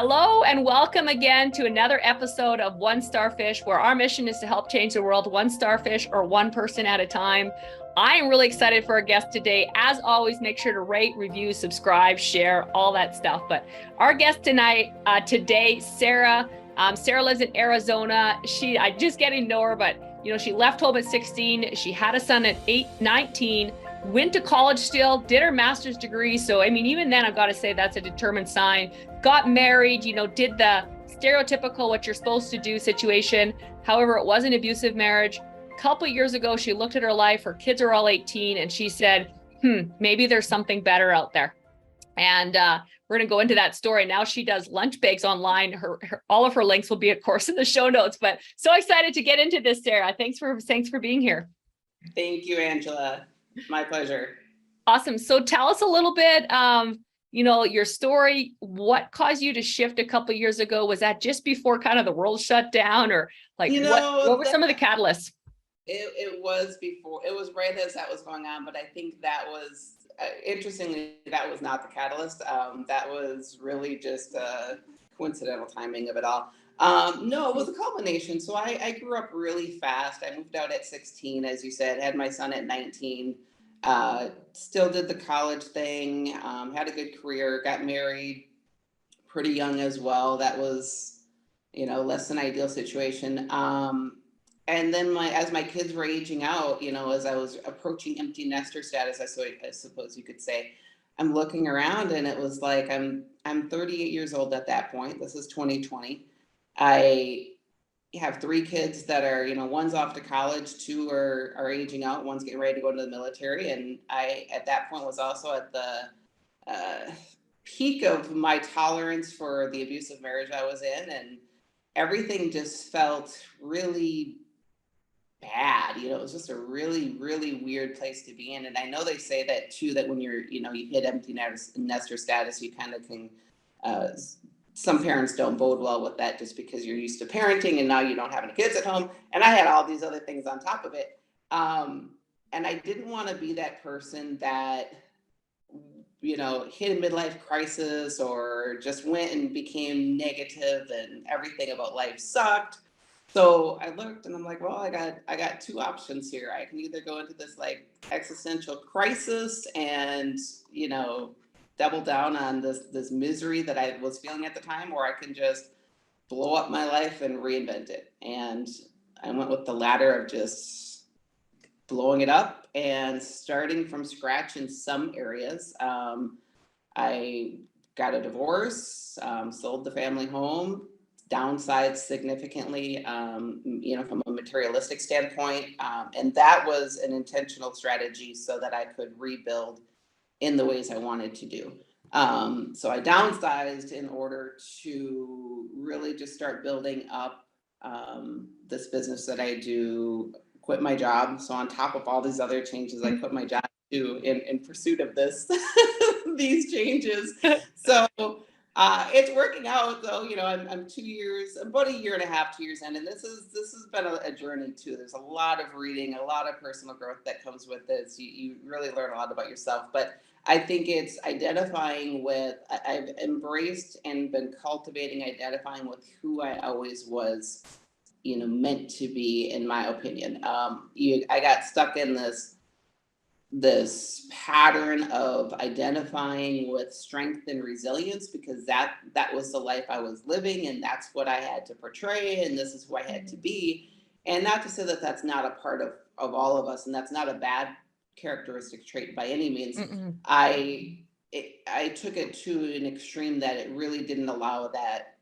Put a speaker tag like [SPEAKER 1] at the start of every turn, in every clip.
[SPEAKER 1] Hello and welcome again to another episode of One Starfish, where our mission is to help change the world one starfish or one person at a time. I am really excited for our guest today. As always, make sure to rate, review, subscribe, share, all that stuff. But our guest today, Sarah. Sarah lives in Arizona. I just getting to know her, but she left home at 16. She had a son at 19. Went to college still, did her master's degree. So, even then, I've got to say that's a determined sign. Got married, did the stereotypical what you're supposed to do situation. However, it was an abusive marriage. A couple of years ago, she looked at her life. Her kids are all 18, and she said, maybe there's something better out there. And we're going to go into that story. Now she does lunch bags online. All of her links will be, of course, in the show notes. But so excited to get into this, Sarah. Thanks for being here.
[SPEAKER 2] Thank you, Angela. My pleasure.
[SPEAKER 1] Awesome. So tell us a little bit, your story. What caused you to shift a couple of years ago? Was that just before kind of the world shut down, or what were some of the catalysts?
[SPEAKER 2] It was before. It was right as that was going on, but I think that was interestingly, that was not the catalyst. That was really just coincidental timing of it all. No, it was a culmination. So I grew up really fast. I moved out at 16, as you said, had my son at 19, still did the college thing, had a good career, got married pretty young as well. That was, less than ideal situation. And then as my kids were aging out, as I was approaching empty nester status, I suppose you could say, I'm looking around and it was like, I'm 38 years old at that point. This is 2020. I have 3 kids that are, one's off to college, 2 are aging out, one's getting ready to go to the military. And I, at that point, was also at the peak of my tolerance for the abusive marriage I was in. And everything just felt really bad. It was just a really, really weird place to be in. And I know they say that too, that when you hit empty nester status, you kind of can, some parents don't bode well with that just because you're used to parenting and now you don't have any kids at home. And I had all these other things on top of it. And I didn't want to be that person that, hit a midlife crisis or just went and became negative and everything about life sucked. So I looked and I'm like, well, I got 2 options here. I can either go into this like existential crisis and, double down on this misery that I was feeling at the time, or I can just blow up my life and reinvent it. And I went with the latter of just blowing it up and starting from scratch in some areas. I got a divorce, sold the family home, downsized significantly, from a materialistic standpoint. And that was an intentional strategy so that I could rebuild in the ways I wanted to do. So I downsized in order to really just start building up this business that I do, quit my job. So on top of all these other changes, I quit my job too in pursuit of these changes. So it's working out though. I'm 2 years, about a year and a half, 2 years in, and this has been a journey too. There's a lot of reading, a lot of personal growth that comes with this. You really learn a lot about yourself, but I think it's identifying with, I've embraced and been cultivating, identifying with who I always was, meant to be, in my opinion. I got stuck in this pattern of identifying with strength and resilience because that was the life I was living and that's what I had to portray and this is who I had to be. And not to say that that's not a part of all of us and that's not a bad characteristic trait by any means. I took it to an extreme that it really didn't allow that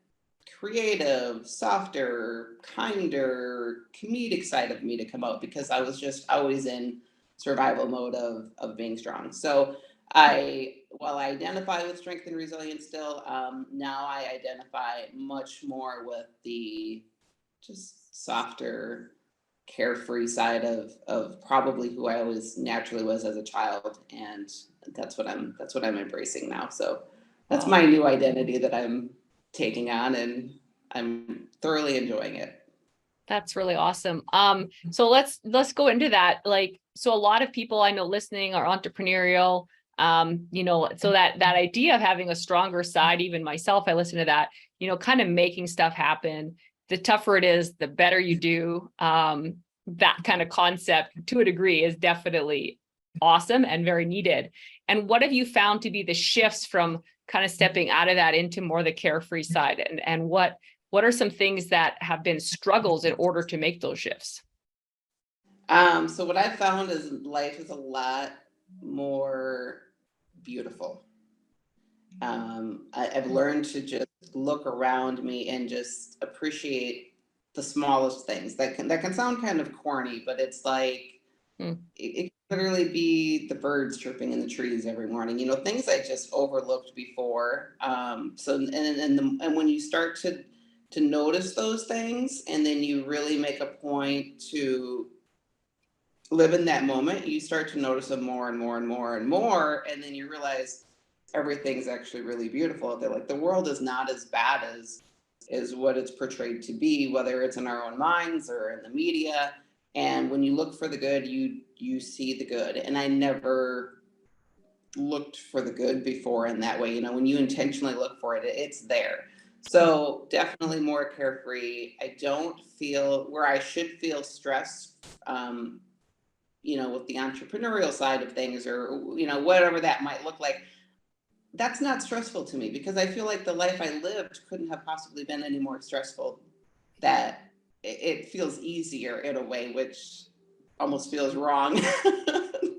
[SPEAKER 2] creative, softer, kinder, comedic side of me to come out because I was just always in survival mode of being strong. So while I identify with strength and resilience still, now I identify much more with the just softer, carefree side of probably who I always naturally was as a child. And that's what I'm embracing now. So that's my new identity that I'm taking on and I'm thoroughly enjoying it.
[SPEAKER 1] That's really awesome. So let's go into that. So a lot of people I know listening are entrepreneurial. So that idea of having a stronger side, even myself, I listen to that, kind of making stuff happen. The tougher it is, the better you do. That kind of concept, to a degree, is definitely awesome and very needed. And what have you found to be the shifts from kind of stepping out of that into more the carefree side? And what are some things that have been struggles in order to make those shifts?
[SPEAKER 2] So what I found is life is a lot more beautiful. I've learned to just look around me and just appreciate the smallest things. That can sound kind of corny, but it's like
[SPEAKER 1] Hmm.
[SPEAKER 2] it can literally be the birds chirping in the trees every morning. Things I just overlooked before. And when you start to notice those things, and then you really make a point to live in that moment, you start to notice them more and more and more and more, and then you realize everything's actually really beautiful. They're like, the world is not as bad as what it's portrayed to be, whether it's in our own minds or in the media. And when you look for the good, you see the good. And I never looked for the good before in that way. When you intentionally look for it, it's there. So definitely more carefree. I don't feel where I should feel stress, with the entrepreneurial side of things, or whatever that might look like. That's not stressful to me, because I feel like the life I lived couldn't have possibly been any more stressful. That it feels easier in a way, which almost feels wrong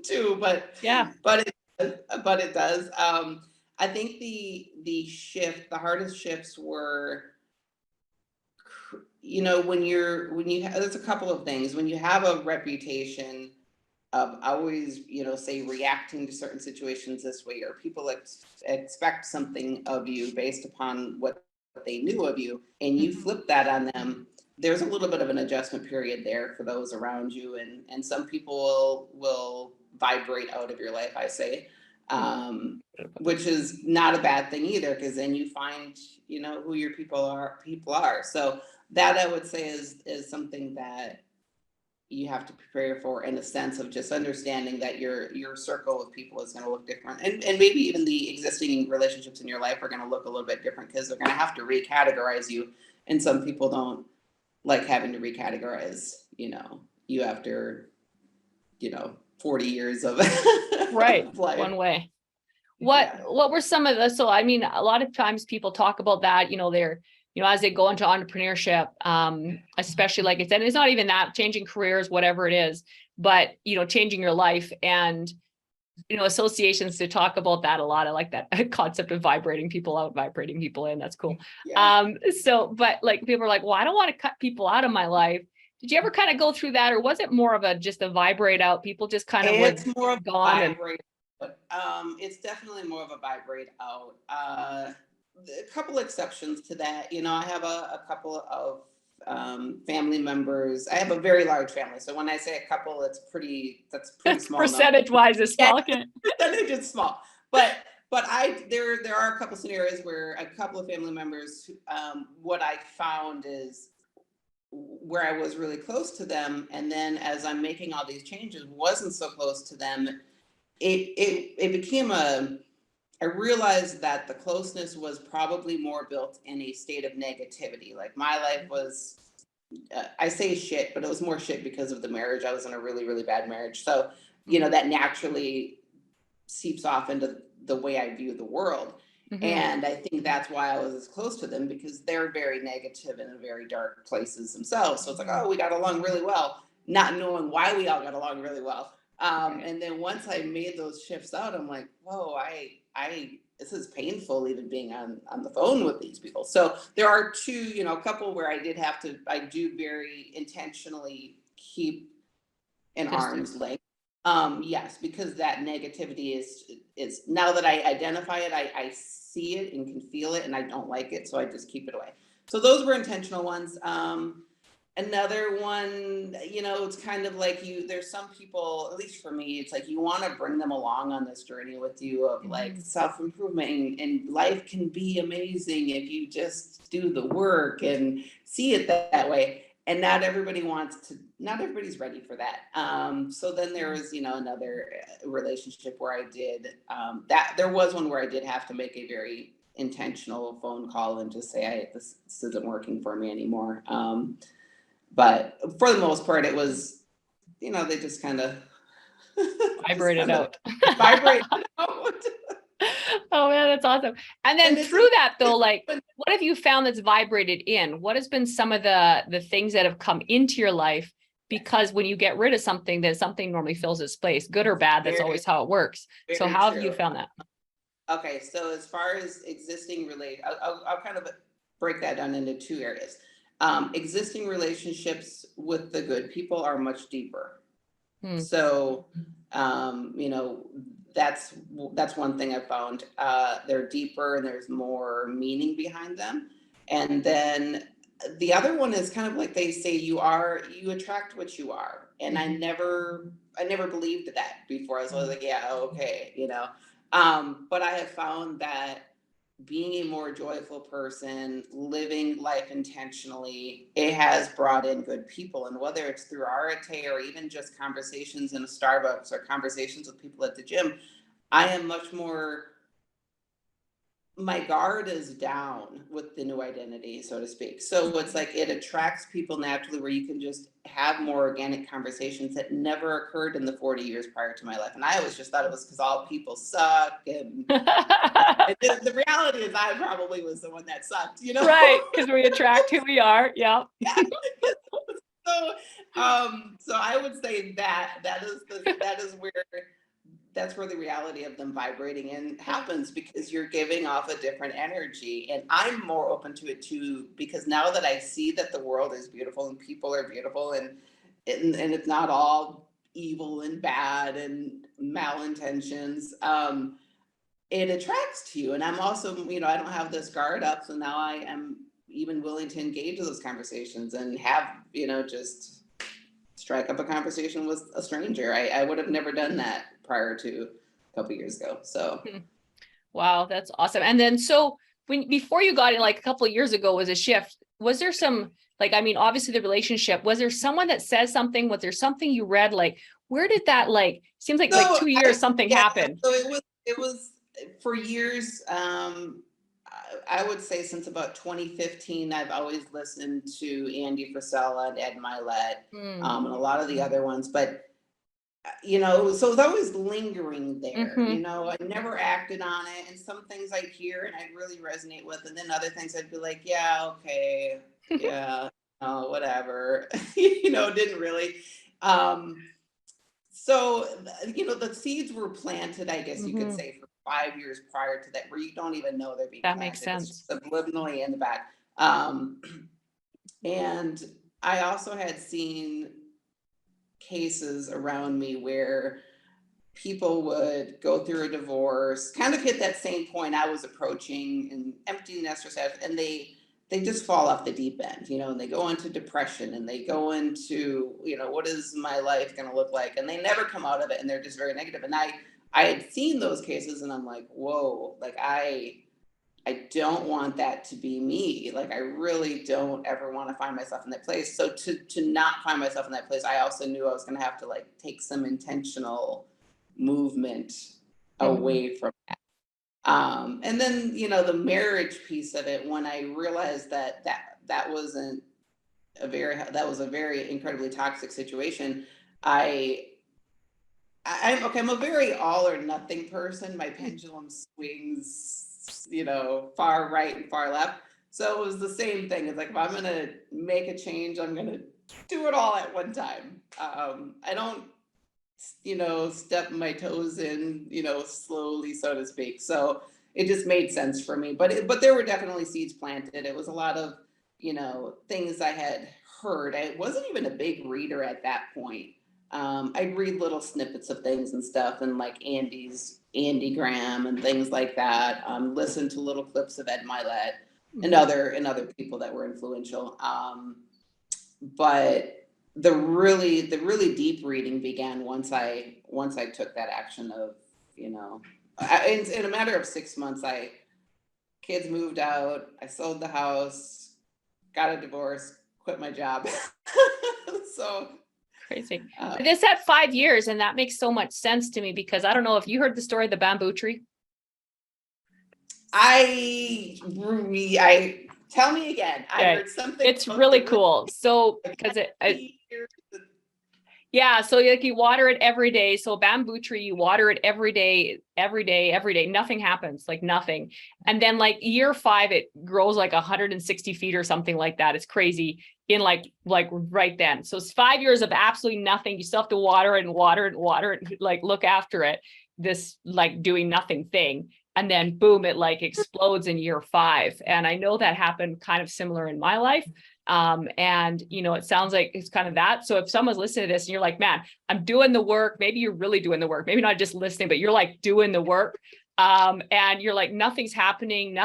[SPEAKER 2] too,
[SPEAKER 1] Yeah.
[SPEAKER 2] but it does. I think the hardest shifts were, there's a couple of things. When you have a reputation of always, say, reacting to certain situations this way, or people expect something of you based upon what they knew of you, and you flip that on them, there's a little bit of an adjustment period there for those around you, and some people will vibrate out of your life, I say, which is not a bad thing either, because then you find, who your people are. So that, I would say, is something that you have to prepare for, in a sense of just understanding that your circle of people is going to look different, and maybe even the existing relationships in your life are going to look a little bit different, because they're going to have to recategorize you, and some people don't like having to recategorize you after 40 years of
[SPEAKER 1] Right.
[SPEAKER 2] life.
[SPEAKER 1] One way. What were some of the, so I mean, a lot of times people talk about that, they're, as they go into entrepreneurship, especially, like I said, it's not even that, changing careers, whatever it is, but, changing your life, and, associations to talk about that a lot. I like that concept of vibrating people out, vibrating people in. That's cool.
[SPEAKER 2] Yeah.
[SPEAKER 1] But like, people are like, well, I don't want to cut people out of my life. Did you ever kind of go through that, or was it more of just a vibrate out? People just kind of
[SPEAKER 2] It's more of a
[SPEAKER 1] gone and
[SPEAKER 2] vibrate, but it's definitely more of a vibrate out. A couple exceptions to that. I have a couple of family members. I have a very large family, so when I say a couple, that's pretty small number.
[SPEAKER 1] percentage wise is small.
[SPEAKER 2] Yeah, percentage is small, but there are a couple scenarios where a couple of family members, what I found is, where I was really close to them, and then as I'm making all these changes, wasn't so close to them. It became I realized that the closeness was probably more built in a state of negativity. Like, my life was, I say shit, but it was more shit because of the marriage. I was in a really, really bad marriage. So, that naturally seeps off into the way I view the world.
[SPEAKER 1] Mm-hmm.
[SPEAKER 2] And I think that's why I was as close to them, because they're very negative and in very dark places themselves. So it's like, oh, we got along really well, not knowing why we all got along really well. And then once I made those shifts out, I'm like, whoa, this is painful, even being on the phone with these people. So there are a couple where I do very intentionally keep an arm's length. Yes, because that negativity is now that I identify it, I see it and can feel it, and I don't like it, so I just keep it away. So those were intentional ones. Another one, it's kind of like there's some people, at least for me, it's like you want to bring them along on this journey with you of like self-improvement, and life can be amazing if you just do the work and see it that way. And not everybody's ready for that. So then there was, another relationship where I did, there was one where I did have to make a very intentional phone call and just say, this isn't working for me anymore. But for the most part, it was, they just kind of
[SPEAKER 1] vibrated out.
[SPEAKER 2] Vibrated out.
[SPEAKER 1] Oh man, that's awesome. And then through that though, like, what have you found that's vibrated in? What has been some of the things that have come into your life? Because when you get rid of something, then something normally fills its place, good or bad. That's always how it works. So how have you found that?
[SPEAKER 2] Okay, so as far as existing I'll kind of break that down into two areas. Existing relationships with the good people are much deeper. So, that's one thing I've found. They're deeper and there's more meaning behind them. And then the other one is kind of like they say, you attract what you are. And I never believed that before. I was like, yeah, okay, but I have found that being a more joyful person, living life intentionally, it has brought in good people. And whether it's through Arate or even just conversations in a Starbucks or conversations with people at the gym, I am much more, my guard is down with the new identity, so to speak. So it's like it attracts people naturally where you can just have more organic conversations that never occurred in the 40 years prior to my life. And I always just thought it was because all people suck. And the reality is I probably was the one that sucked,
[SPEAKER 1] Right, because we attract who we are. Yeah.
[SPEAKER 2] So I would say that's where the reality of them vibrating in happens, because you're giving off a different energy. And I'm more open to it too, because now that I see that the world is beautiful and people are beautiful and it's not all evil and bad and malintentions, it attracts to you. And I'm also, I don't have this guard up. So now I am even willing to engage in those conversations and have, just strike up a conversation with a stranger. I would have never done that prior to a couple years ago. So,
[SPEAKER 1] wow, that's awesome. And then, so before you got in, like a couple of years ago, was a shift. Was there some, obviously the relationship, was there someone that says something? Was there something you read? Like, where did that, seems like 2 years, something happened.
[SPEAKER 2] So it was for years. I would say since about 2015, I've always listened to Andy Frisella and Ed Milet, and a lot of the other ones, but so it was always lingering there. I never acted on it, and some things I'd hear and I'd really resonate with, and then other things I'd be like, yeah, okay, yeah, whatever, didn't really. So, the seeds were planted, I guess you could say, for 5 years prior to that, where you don't even know they're being planted.
[SPEAKER 1] That makes sense.
[SPEAKER 2] It's subliminally in the back. And I also had seen cases around me where people would go through a divorce, kind of hit that same point I was approaching, and empty nester status, and they just fall off the deep end, and they go into depression, and they go into, what is my life going to look like? And they never come out of it, and they're just very negative. And I had seen those cases, and I'm like, whoa, I don't want that to be me. I really don't ever want to find myself in that place. So to not find myself in that place, I also knew I was going to have to take some intentional movement away from that. And then, the marriage piece of it, when I realized that was a very incredibly toxic situation, I'm a very all or nothing person. My pendulum swings, far right and far left. So it was the same thing. It's if I'm going to make a change, I'm going to do it all at one time. I don't, step my toes in, slowly, so to speak. So it just made sense for me. But there were definitely seeds planted. It was a lot of, things I had heard. I wasn't even a big reader at that point. I'd read little snippets of things and stuff, and Andy Graham and things like that. Listen to little clips of Ed Milet and other people that were influential. But the really deep reading began once I took that action of, in a matter of 6 months, kids moved out, I sold the house, got a divorce, quit my job. So
[SPEAKER 1] Crazy. This had 5 years, and that makes so much sense to me because I don't know if you heard the story of the bamboo tree.
[SPEAKER 2] I tell me again. I heard something.
[SPEAKER 1] It's really cool. So because yeah, so like you water it every day. So a bamboo tree, you water it every day, nothing happens, like nothing. And then like year 5, it grows like 160 feet or something like that. It's crazy in like right then. So it's 5 years of absolutely nothing. You still have to water it and water it and water it, like look after it, this like doing nothing thing. And then boom, it like explodes in year 5. And I know that happened kind of similar in my life. And you know, it sounds like it's kind of that. So if someone's listening to this and you're like, man, I'm doing the work, maybe you're really doing the work, maybe not just listening, but you're like doing the work. And you're like, nothing's happening,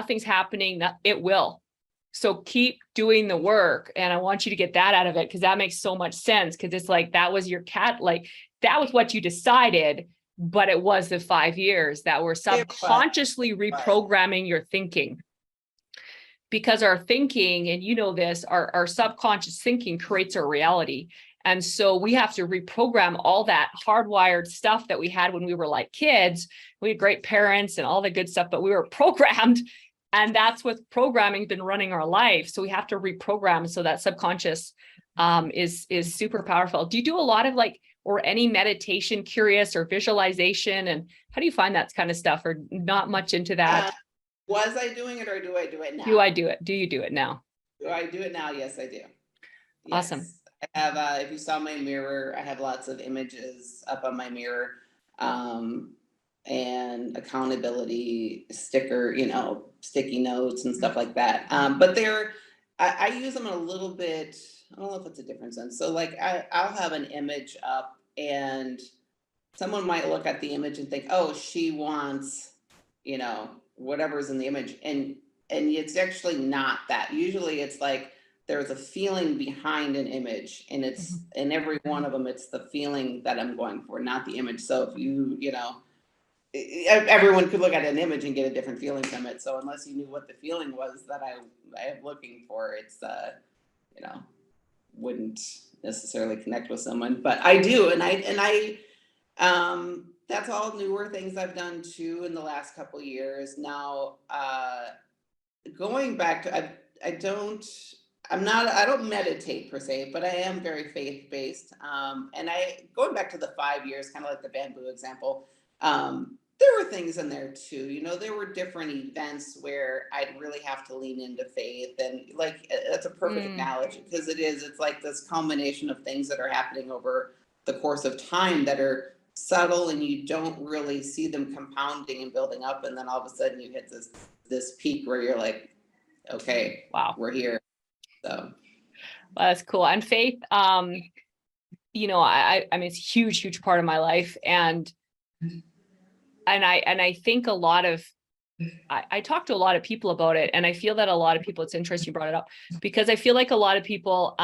[SPEAKER 1] it will. So keep doing the work. And I want you to get that out of it because that makes so much sense. Cause it's like, that was your like, that was what you decided, but it was the 5 years that were subconsciously reprogramming your thinking. Because our thinking, and you know this, our subconscious thinking creates our reality. And so we have to reprogram all that hardwired stuff that we had when we were like kids. We had great parents and all the good stuff, but we were programmed. And that's what programming been running our life. So we have to reprogram. So that subconscious is super powerful. Do you do a lot of like, or any meditation, curious or visualization? And how do you find that kind of stuff, or not much into that?
[SPEAKER 2] Was I doing it, or do I do it now?
[SPEAKER 1] Do I do it? Do you do it now?
[SPEAKER 2] Do I do it now? Yes, I do.
[SPEAKER 1] Awesome.
[SPEAKER 2] Yes. I have, if you saw my mirror, I have lots of images up on my mirror, and accountability sticker, you know, sticky notes and stuff like that. But I use them a little bit. I don't know if it's a different sense. So like I'll have an image up and someone might look at the image and think, oh, she wants, you know, whatever's in the image. And it's actually not that. Usually it's like there's a feeling behind an image, and it's in every one of them, it's the feeling that I'm going for, not the image. So if you know, everyone could look at an image and get a different feeling from it. So unless you knew what the feeling was that I am looking for, it's you know, wouldn't necessarily connect with someone. But I do, and I that's all newer things I've done too in the last couple of years. Now, going back to, I don't meditate per se, but I am very faith-based. And going back to the 5 years, kind of like the bamboo example, there were things in there too. You know, there were different events where I'd really have to lean into faith, and like, that's a perfect analogy, because it's like this culmination of things that are happening over the course of time that are subtle, and you don't really see them compounding and building up, and then all of a sudden you hit this peak where you're like, okay,
[SPEAKER 1] wow,
[SPEAKER 2] we're here. So
[SPEAKER 1] well, that's cool. And faith, you know, I mean, it's a huge part of my life, and I think a lot of, I talk to a lot of people about it, and I feel that a lot of people, it's interesting you brought it up, because I feel like a lot of people,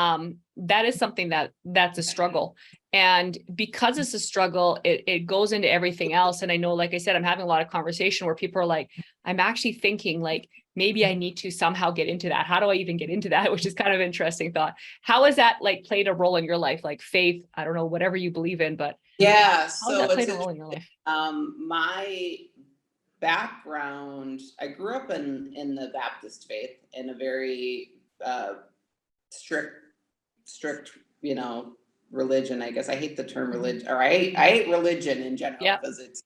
[SPEAKER 1] that is something that's a struggle. And because it's a struggle, it goes into everything else. And I know, like I said, I'm having a lot of conversation where people are like, I'm actually thinking like, maybe I need to somehow get into that. How do I even get into that? Which is kind of an interesting thought. How has that like played a role in your life? Like faith, I don't know, whatever you believe in, but
[SPEAKER 2] yeah,
[SPEAKER 1] how has that played a role in your life?
[SPEAKER 2] My background, I grew up in the Baptist faith, in a very strict, you know, religion. I guess I hate the term religion, or I hate religion in general, because it's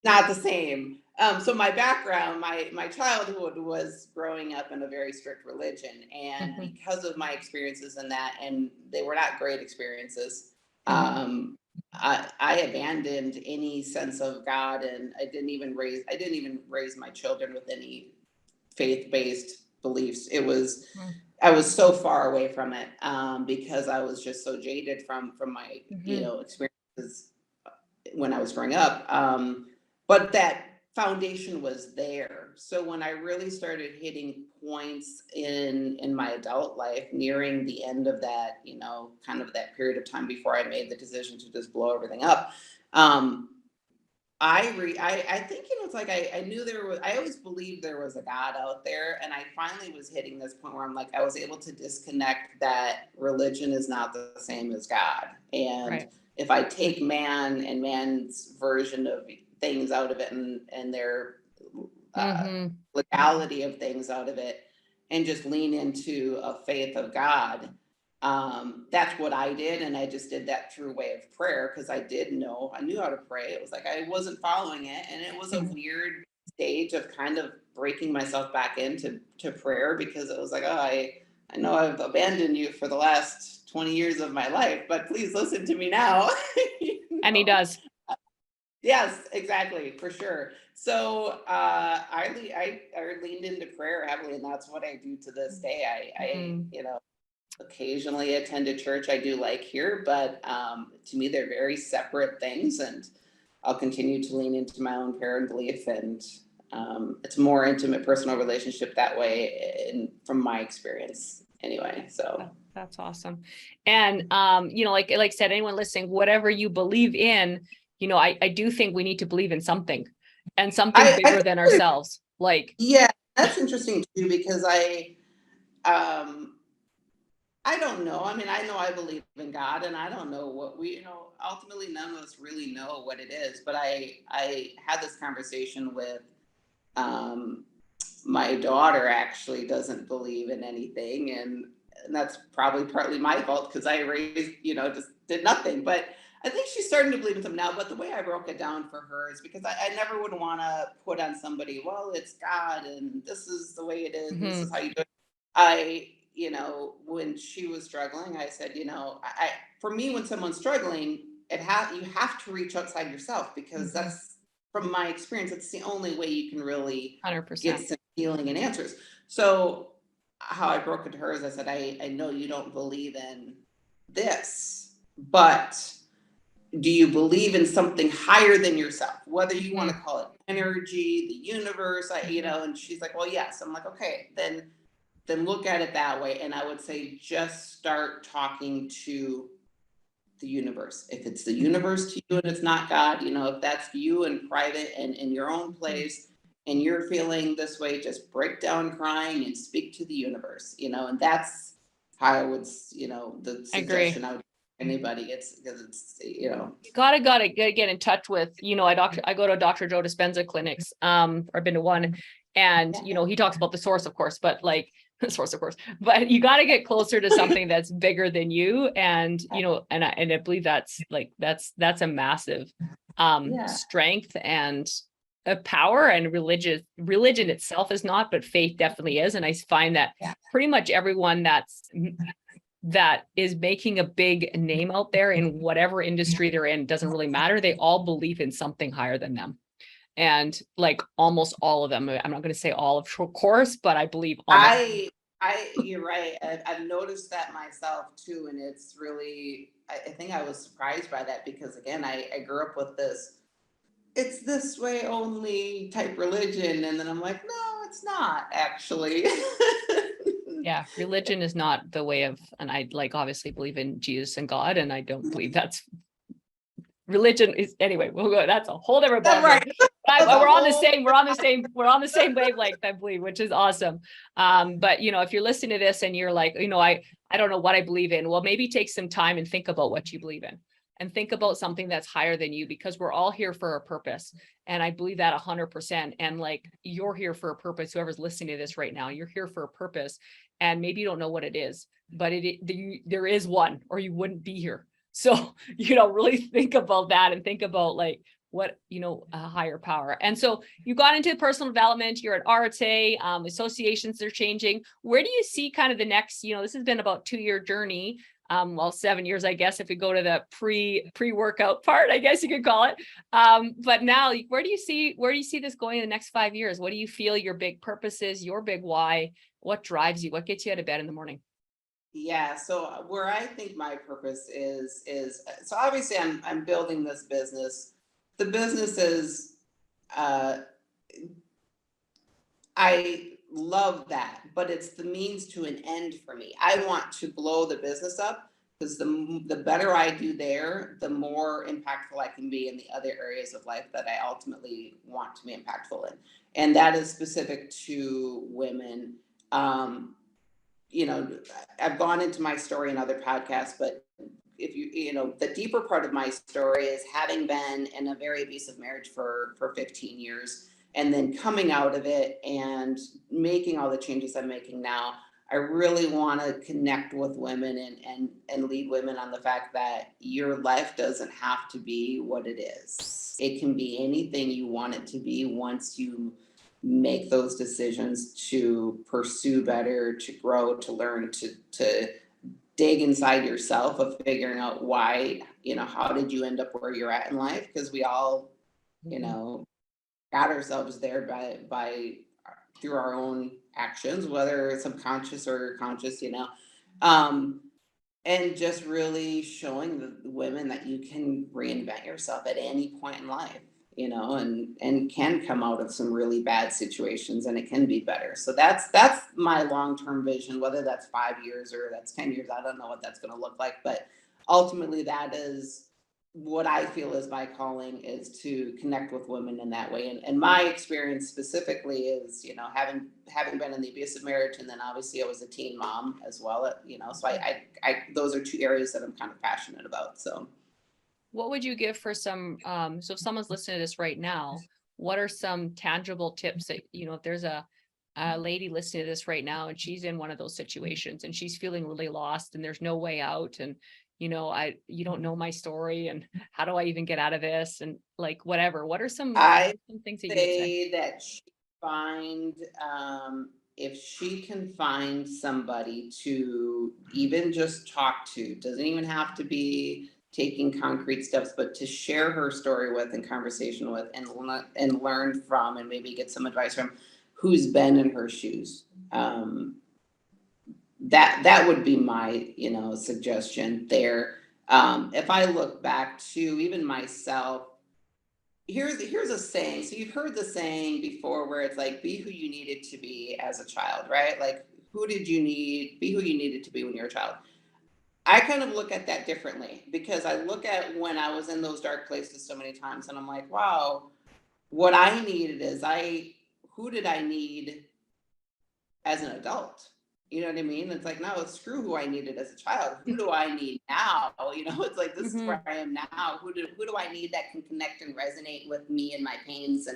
[SPEAKER 2] not the same. So my background, my childhood was growing up in a very strict religion, and because of my experiences in that, and they were not great experiences, I abandoned any sense of God, and I didn't even raise my children with any faith-based beliefs. I was so far away from it, because I was just so jaded from my you know, experiences when I was growing up. But that foundation was there. So when I really started hitting points in my adult life, nearing the end of that, you know, kind of that period of time before I made the decision to just blow everything up, I think, it's like I knew I always believed there was a God out there. And I finally was hitting this point where I'm like, I was able to disconnect that religion is not the same as God. And
[SPEAKER 1] Right.
[SPEAKER 2] if I take man and man's version of things out of it, and their uh,
[SPEAKER 1] Mm-hmm.
[SPEAKER 2] legality of things out of it, and just lean into a faith of God, that's what I did. And I just did that through way of prayer, because I knew how to pray. It was like I wasn't following it, and it was a weird stage of kind of breaking myself back into prayer, because it was like, oh, I know I've abandoned you for the last 20 years of my life, but please listen to me now. You
[SPEAKER 1] And he
[SPEAKER 2] know?
[SPEAKER 1] does.
[SPEAKER 2] Yes, exactly, for sure. So I leaned into prayer heavily, and that's what I do to this day. I
[SPEAKER 1] Mm.
[SPEAKER 2] occasionally attend a church I do like here, but to me they're very separate things, and I'll continue to lean into my own prayer and belief, and it's a more intimate personal relationship that way, from my experience anyway. So
[SPEAKER 1] That's awesome. And like I said, anyone listening, whatever you believe in, I do think we need to believe in something, and something
[SPEAKER 2] I
[SPEAKER 1] bigger than
[SPEAKER 2] think,
[SPEAKER 1] ourselves. Like,
[SPEAKER 2] yeah, that's interesting too, because um I don't know. I mean, I know I believe in God, and I don't know what ultimately none of us really know what it is. But I had this conversation with um, my daughter. Actually doesn't believe in anything, and that's probably partly my fault, because I raised, just did nothing. But I think she's starting to believe in something now. But the way I broke it down for her is because I never would want to put on somebody, well, it's God, and this is the way it is, and this is
[SPEAKER 1] mhm,
[SPEAKER 2] how you do it. When she was struggling, I said, for me, when someone's struggling, you have to reach outside yourself, because
[SPEAKER 1] mhm,
[SPEAKER 2] that's, from my experience, it's the only way you can really get
[SPEAKER 1] 100%.
[SPEAKER 2] some healing and answers. So how I broke it to her is, I said, I know you don't believe in this, but do you believe in something higher than yourself? Whether you want to
[SPEAKER 1] Mhm,
[SPEAKER 2] call it energy, the universe,
[SPEAKER 1] mhm.
[SPEAKER 2] and she's like, well, yes. I'm like, okay, then look at it that way. And I would say, just start talking to the universe. If it's the universe to you and it's not God, if that's you in private and in your own
[SPEAKER 1] Mhm.
[SPEAKER 2] place, and you're feeling this way, just break down crying and speak to the universe, and that's how I would, the
[SPEAKER 1] I agree.
[SPEAKER 2] suggestion I would give anybody. It's because
[SPEAKER 1] You gotta get in touch with, I go to Dr. Joe Dispenza clinics. I've been to one, and he talks about the source, of course, but like the source, of course, but you got to get closer to something that's bigger than you. And, and I believe that's like, that's a massive
[SPEAKER 2] yeah.
[SPEAKER 1] strength and a power. And religion itself is not, but faith definitely is. And I find that
[SPEAKER 2] Yeah.
[SPEAKER 1] pretty much everyone that is making a big name out there in whatever industry they're in, doesn't really matter. They all believe in something higher than them. And like almost all of them, I'm not going to say all of course, but I believe almost.
[SPEAKER 2] You're right. I've noticed that myself too, and it's really. I think I was surprised by that, because again, I grew up with this. It's this way only type religion, and then I'm like, no, it's not actually.
[SPEAKER 1] Yeah, religion is not the way of, and I like obviously believe in Jesus and God, and I don't believe that's religion is anyway. We'll go. That's a whole different ballgame.
[SPEAKER 2] Right. That's a
[SPEAKER 1] We're on the
[SPEAKER 2] whole.
[SPEAKER 1] same. We're on the same wavelength, I believe, which is awesome. But if you're listening to this and you're like, I don't know what I believe in. Well, maybe take some time and think about what you believe in, and think about something that's higher than you, because we're all here for a purpose. And I believe that 100%. And like, you're here for a purpose. Whoever's listening to this right now, you're here for a purpose, and maybe you don't know what it is, but there is one, or you wouldn't be here. So, really think about that, and think about like what, a higher power. And so you got into personal development, you're at RTA, associations are changing. Where do you see kind of the next, this has been about 2-year journey. Well, 7 years, I guess, if we go to the pre-workout part, I guess you could call it. But now where do you see this going in the next 5 years? What do you feel your big purpose is, your big why? What drives you? What gets you out of bed in the morning?
[SPEAKER 2] Yeah. So where I think my purpose is so obviously I'm building this business. The business is uh, I love that, but it's the means to an end for me. I want to blow the business up, because the better I do there, the more impactful I can be in the other areas of life that I ultimately want to be impactful in. And that is specific to women. Um, you know, I've gone into my story in other podcasts, but if you know, the deeper part of my story is having been in a very abusive marriage for 15 years and then coming out of it and making all the changes I'm making now. I really want to connect with women and lead women on the fact that your life doesn't have to be what it is. It can be anything you want it to be once you make those decisions to pursue better, to grow, to learn, to dig inside yourself of figuring out why, you know, how did you end up where you're at in life? Because we all, you know, got ourselves there by through our own actions, whether it's subconscious or conscious, you know. Um, and just really showing the women that you can reinvent yourself at any point in life, you know, and can come out of some really bad situations and it can be better. So that's my long-term vision, whether that's 5 years or that's 10 years. I don't know what that's going to look like, but ultimately that is what I feel is my calling, is to connect with women in that way. And my experience specifically is, you know, having been in the abusive marriage, and then obviously I was a teen mom as well, you know, so I those are two areas that I'm kind of passionate about. So
[SPEAKER 1] What would you give for some, so if someone's listening to this right now, what are some tangible tips that, you know, if there's a lady listening to this right now and she's in one of those situations and she's feeling really lost and there's no way out, and you know, you don't know my story and how do I even get out of this, and like whatever, what are
[SPEAKER 2] I
[SPEAKER 1] some things that you would say?
[SPEAKER 2] say that she find if she can find somebody to even just talk to, doesn't even have to be taking concrete steps, but to share her story with and conversation with and learn from and maybe get some advice from, who's been in her shoes. That would be my, you know, suggestion there. If I look back to even myself, here's a saying. So you've heard the saying before where it's like, be who you needed to be as a child, right? Like, who did you need? Be who you needed to be when you were a child. I kind of look at that differently, because I look at when I was in those dark places so many times and I'm like, wow, what I needed is who did I need as an adult? You know what I mean? It's like, no, screw who I needed as a child. Who do I need now? You know, it's like, this is
[SPEAKER 1] Mm-hmm.
[SPEAKER 2] where I am now. Who do I need that can connect and resonate with me and my pains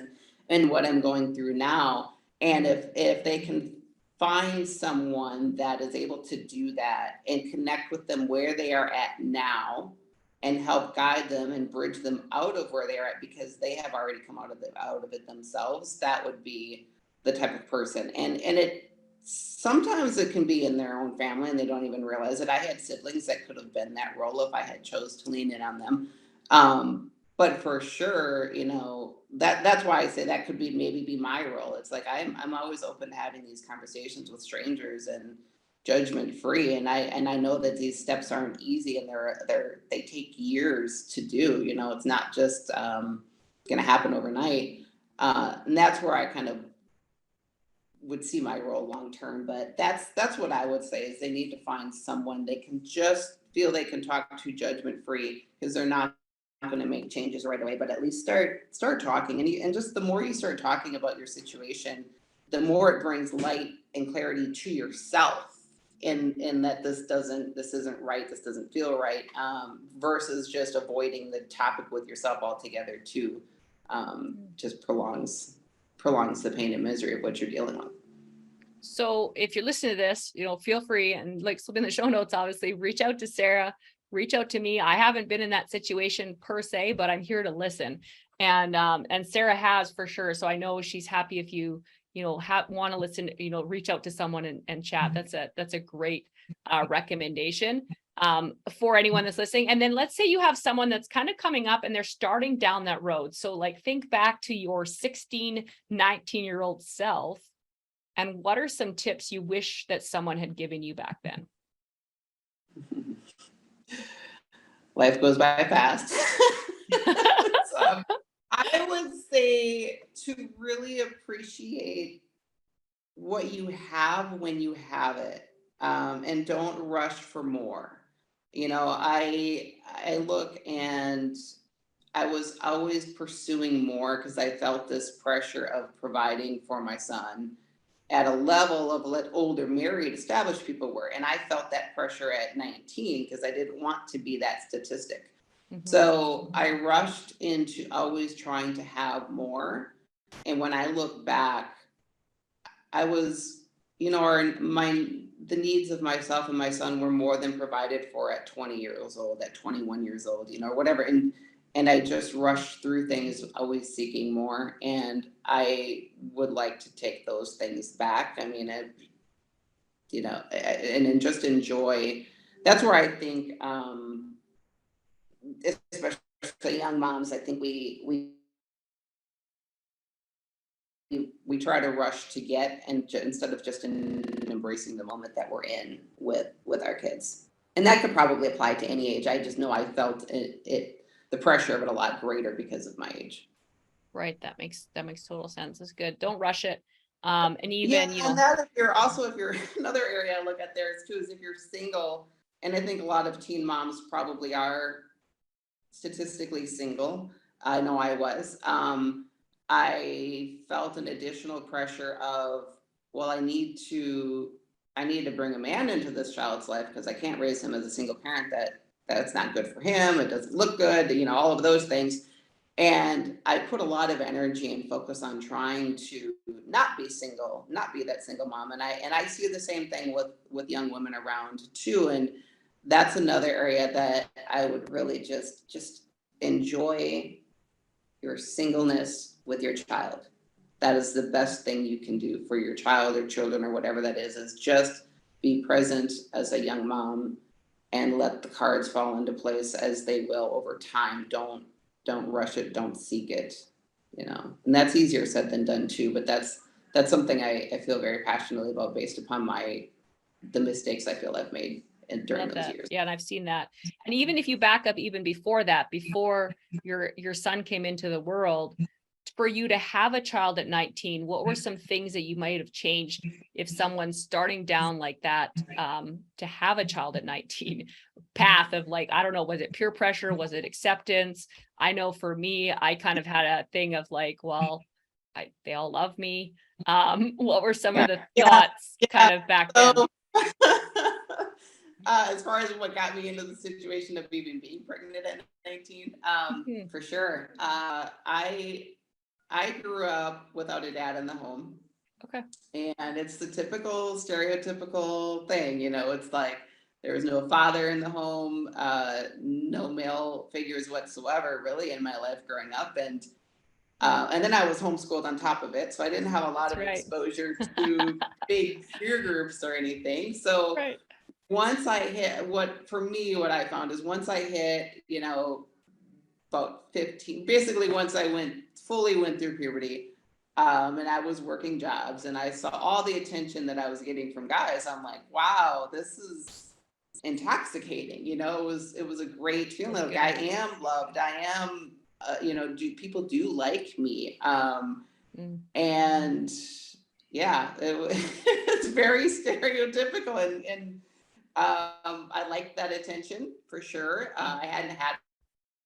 [SPEAKER 2] and what I'm going through now? And if they can find someone that is able to do that and connect with them where they are at now and help guide them and bridge them out of where they are at, because they have already come out of it themselves, that would be the type of person. And it sometimes it can be in their own family and they don't even realize it. I had siblings that could have been that role if I had chose to lean in on them. But for sure, you know, that's why I say that could be maybe be my role. It's like I'm always open to having these conversations with strangers and judgment free. And I know that these steps aren't easy, and they take years to do. You know, it's not just going to happen overnight. And that's where I kind of would see my role long term. But that's what I would say, is they need to find someone they can just feel they can talk to judgment free, because they're not going to make changes right away, but at least start talking. And just the more you start talking about your situation, the more it brings light and clarity to yourself in that this isn't right, this doesn't feel right, versus just avoiding the topic with yourself altogether too. Just prolongs the pain and misery of what you're dealing with.
[SPEAKER 1] So if you're listening to this, you know, feel free, and like slip in the show notes, obviously, reach out to Sarah, reach out to me. I haven't been in that situation per se, but I'm here to listen. And Sarah has, for sure. So I know she's happy if you know, want to listen, you know, reach out to someone and chat. That's a great recommendation for anyone that's listening. And then let's say you have someone that's kind of coming up and they're starting down that road. So like, think back to your 16, 19-year-old self. And what are some tips you wish that someone had given you back then?
[SPEAKER 2] Life goes by fast. So I would say to really appreciate what you have when you have it, and don't rush for more. I look and I was always pursuing more because I felt this pressure of providing for my son at a level of what older married established people were. And I felt that pressure at 19 because I didn't want to be that statistic. So I rushed into always trying to have more. And when I look back, I was, the needs of myself and my son were more than provided for at 20 years old, at 21 years old, whatever. And I just rushed through things, always seeking more. And I would like to take those things back. I mean, and just enjoy. That's where I think, especially young moms, I think we try to rush to get, and instead of just embracing the moment that we're in with our kids. And that could probably apply to any age. I just know I felt the pressure of it a lot greater because of my age.
[SPEAKER 1] Right. That makes total sense. It's good. Don't rush it. And even,
[SPEAKER 2] and that if you're another area I look at there is too, is if you're single, and I think a lot of teen moms probably are statistically single. I know I was. I felt an additional pressure of, well, I need to bring a man into this child's life because I can't raise him as a single parent. That's not good for him. It doesn't look good, all of those things. And I put a lot of energy and focus on trying to not be single, not be that single mom. And I see the same thing with young women around too. And that's another area that I would really just enjoy your singleness with your child. That is the best thing you can do for your child or children or whatever that is just be present as a young mom and let the cards fall into place as they will over time. Don't rush it, don't seek it, and that's easier said than done too, but that's something I feel very passionately about based upon the mistakes I feel I've made during those years.
[SPEAKER 1] Yeah, and I've seen that. And even if you back up even before that, before your son came into the world, for you to have a child at 19, what were some things that you might have changed if someone's starting down like that, to have a child at 19 path of I don't know, was it peer pressure? Was it acceptance? I know for me, I kind of had a thing of they all love me. What were some of the thoughts kind of back then?
[SPEAKER 2] As far as what got me into the situation of even being pregnant at 19, for sure. I grew up without a dad in the home.
[SPEAKER 1] Okay.
[SPEAKER 2] And it's the typical stereotypical thing, it's there was no father in the home, no male figures whatsoever really in my life growing up. And then I was homeschooled on top of it. So I didn't have a lot of exposure to big peer groups or anything. So once I hit, what I found is once I hit, about 15, basically once I fully went through puberty, and I was working jobs and I saw all the attention that I was getting from guys, I'm like, wow, this is intoxicating. It was a great feeling. Like I am loved. I am, people do like me. And yeah, it's very stereotypical and I liked that attention for sure. I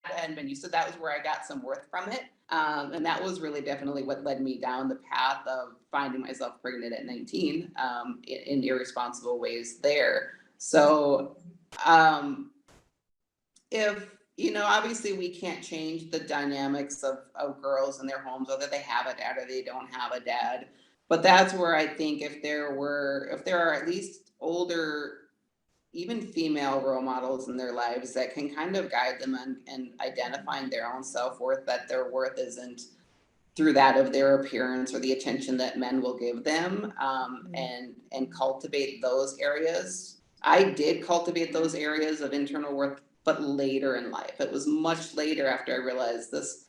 [SPEAKER 2] hadn't been used to. That was where I got some worth from it. And that was really definitely what led me down the path of finding myself pregnant at 19 in irresponsible ways there. So if, obviously we can't change the dynamics of girls in their homes, whether they have a dad or they don't have a dad. But that's where I think if there are at least older, even female role models in their lives that can kind of guide them and identifying their own self-worth, that their worth isn't through that of their appearance or the attention that men will give them, and cultivate those areas. I did cultivate those areas of internal worth, but later in life. It was much later after I realized this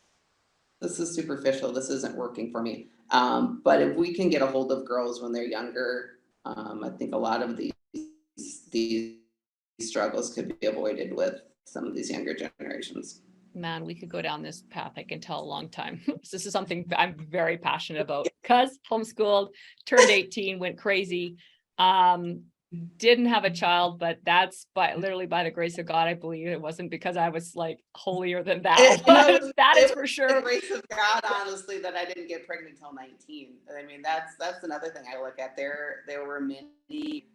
[SPEAKER 2] is superficial. This isn't working for me. But if we can get a hold of girls when they're younger, I think a lot of these struggles could be avoided with some of these younger generations.
[SPEAKER 1] Man, we could go down this path, I can tell, a long time. This is something I'm very passionate about because homeschooled, turned 18, went crazy. didn't have a child, but that's literally by the grace of God. I believe it wasn't because I was like holier than thou, but that is
[SPEAKER 2] It
[SPEAKER 1] for
[SPEAKER 2] was
[SPEAKER 1] sure.
[SPEAKER 2] the grace of God, honestly, that I didn't get pregnant until 19. I mean, that's another thing I look at. There were many.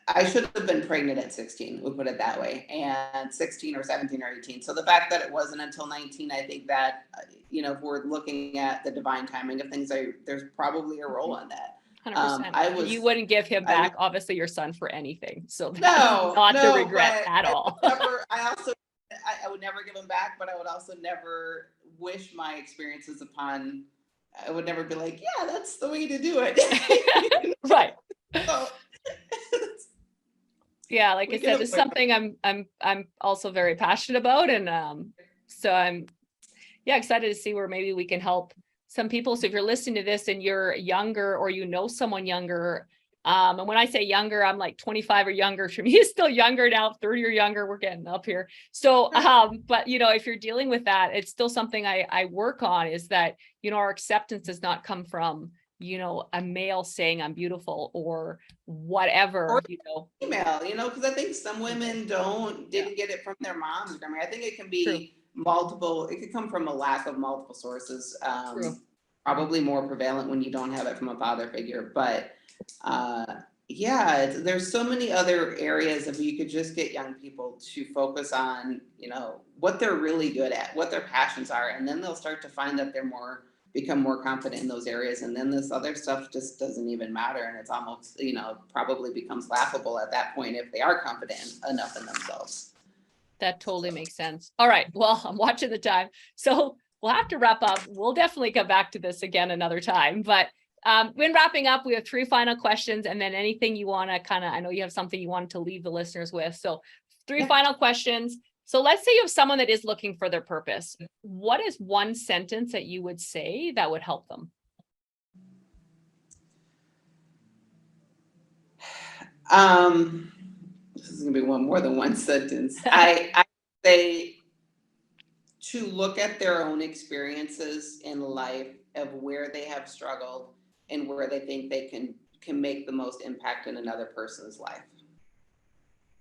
[SPEAKER 2] I should have been pregnant at 16, we'll put it that way, and 16 or 17 or 18. So the fact that it wasn't until 19, I think that, if we're looking at the divine timing of things, there's probably a role in that.
[SPEAKER 1] 100%. You wouldn't give him
[SPEAKER 2] I was,
[SPEAKER 1] back, obviously, your son for anything. So that's
[SPEAKER 2] no,
[SPEAKER 1] not the
[SPEAKER 2] no,
[SPEAKER 1] regret
[SPEAKER 2] but
[SPEAKER 1] at all.
[SPEAKER 2] I would never give him back, but I would also never wish my experiences upon, I would never be like, yeah, that's the way to do it.
[SPEAKER 1] Right.
[SPEAKER 2] So,
[SPEAKER 1] yeah, like I said, it's something I'm also very passionate about, and so I'm excited to see where maybe we can help some people. So if you're listening to this and you're younger, or you know someone younger, and when I say younger, I'm like 25 or younger. For me, is still younger now, 30 or younger. We're getting up here. So, but if you're dealing with that, it's still something I work on. Is that our acceptance does not come from a male saying I'm beautiful or whatever,
[SPEAKER 2] or female, because I think some women didn't get it from their moms. I mean, I think it can be multiple. It could come from a lack of multiple sources. Probably more prevalent when you don't have it from a father figure. But there's so many other areas. If you could just get young people to focus on, what they're really good at, what their passions are, and then they'll start to find that become more confident in those areas, and then this other stuff just doesn't even matter, and it's almost probably becomes laughable at that point if they are confident enough in themselves.
[SPEAKER 1] That totally makes sense. All right, well, I'm watching the time, so we'll have to wrap up. We'll definitely come back to this again another time, but when wrapping up, we have 3 final questions, and then anything you want to I know you have something you wanted to leave the listeners with, so 3 final questions. So let's say you have someone that is looking for their purpose. What is one sentence that you would say that would help them?
[SPEAKER 2] This is going to be more than one sentence. I say to look at their own experiences in life of where they have struggled and where they think they can make the most impact in another person's life.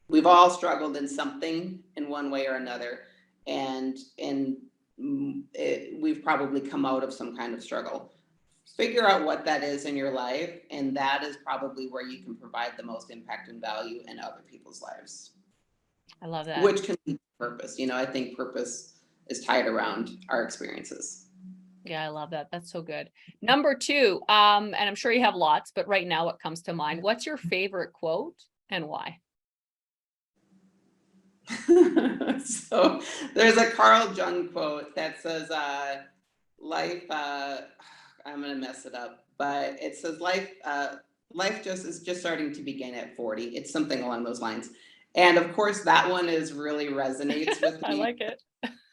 [SPEAKER 2] We've all struggled in something in one way or another, and we've probably come out of some kind of struggle. Figure out what that is in your life, and that is probably where you can provide the most impact and value in other people's lives.
[SPEAKER 1] I love that.
[SPEAKER 2] Which can be purpose. I think purpose is tied around our experiences.
[SPEAKER 1] Yeah, I love that. That's so good. Number 2, and I'm sure you have lots, but right now what comes to mind, what's your favorite quote and why?
[SPEAKER 2] So there's a Carl Jung quote that says, life, I'm going to mess it up, but it says life is just starting to begin at 40. It's something along those lines. And of course, that one really resonates with me.
[SPEAKER 1] I like it.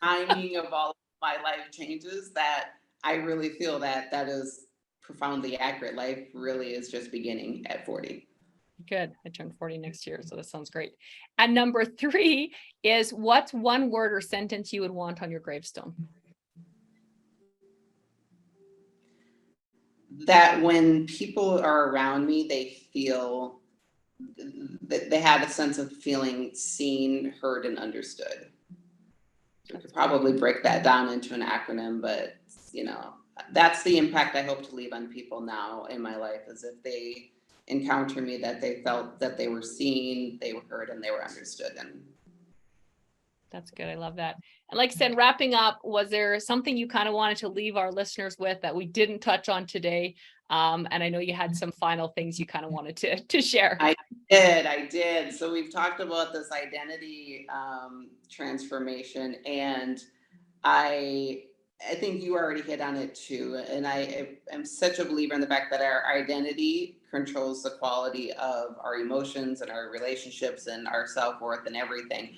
[SPEAKER 2] Timing of all of my life changes, that I really feel that is profoundly accurate. Life really is just beginning at 40.
[SPEAKER 1] Good. I turn 40 next year, so that sounds great. And number 3 is, what's one word or sentence you would want on your gravestone?
[SPEAKER 2] That when people are around me, they feel that they have a sense of feeling seen, heard, and understood. I could probably break that down into an acronym, but that's the impact I hope to leave on people now in my life, is if they encounter me, that they felt that they were seen, they were heard, and they were understood. And
[SPEAKER 1] that's good. I love that. And like I said, wrapping up, was there something you kind of wanted to leave our listeners with that we didn't touch on today? And I know you had some final things you kind of wanted to share.
[SPEAKER 2] I did. So we've talked about this identity transformation, and I think you already hit on it too. And I am such a believer in the fact that our identity controls the quality of our emotions and our relationships and our self-worth and everything.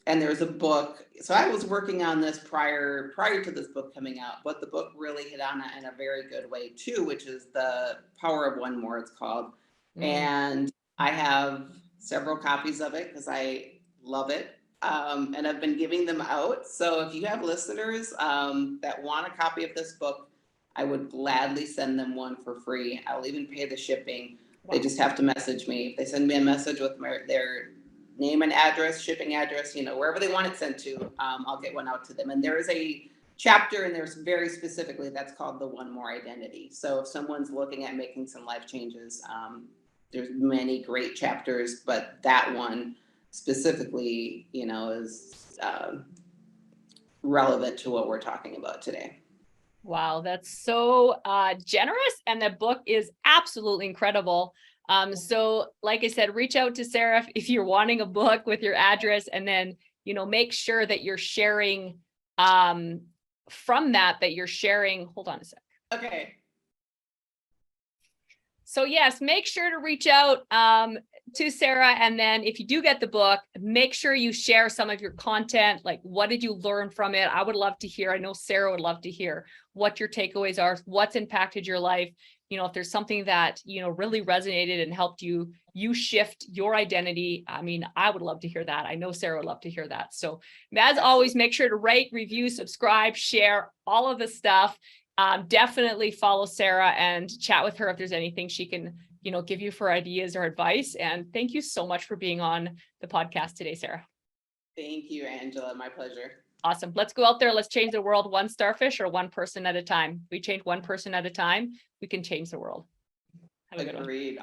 [SPEAKER 2] And there's a book. So I was working on this prior to this book coming out, but the book really hit on it in a very good way too, which is The Power of One More, it's called. And I have several copies of it because I love it. And I've been giving them out. So if you have listeners that want a copy of this book, I would gladly send them one for free. I'll even pay the shipping. They just have to message me. If they send me a message with their name and address, shipping address, wherever they want it sent to, I'll get one out to them. And there is a chapter in there very specifically that's called the One More Identity. So if someone's looking at making some life changes, there's many great chapters, but that one specifically, is relevant to what we're talking about today.
[SPEAKER 1] Wow, that's so generous. And the book is absolutely incredible. So like I said, reach out to Sarah if you're wanting a book with your address, and then, make sure that you're sharing from that you're sharing. Hold on a sec.
[SPEAKER 2] Okay.
[SPEAKER 1] So yes, make sure to reach out to Sarah. And then if you do get the book, make sure you share some of your content. Like, what did you learn from it? I would love to hear. I know Sarah would love to hear what your takeaways are, what's impacted your life. If there's something that, really resonated and helped you shift your identity. I mean, I would love to hear that. I know Sarah would love to hear that. So as always, make sure to rate, review, subscribe, share, all of the stuff. Definitely follow Sarah and chat with her if there's anything she can, give you for ideas or advice. And thank you so much for being on the podcast today, Sarah.
[SPEAKER 2] Thank you, Angela. My pleasure.
[SPEAKER 1] Awesome. Let's go out there. Let's change the world one starfish or one person at a time. We change one person at a time, we can change the world. Have a good one.
[SPEAKER 2] Agreed.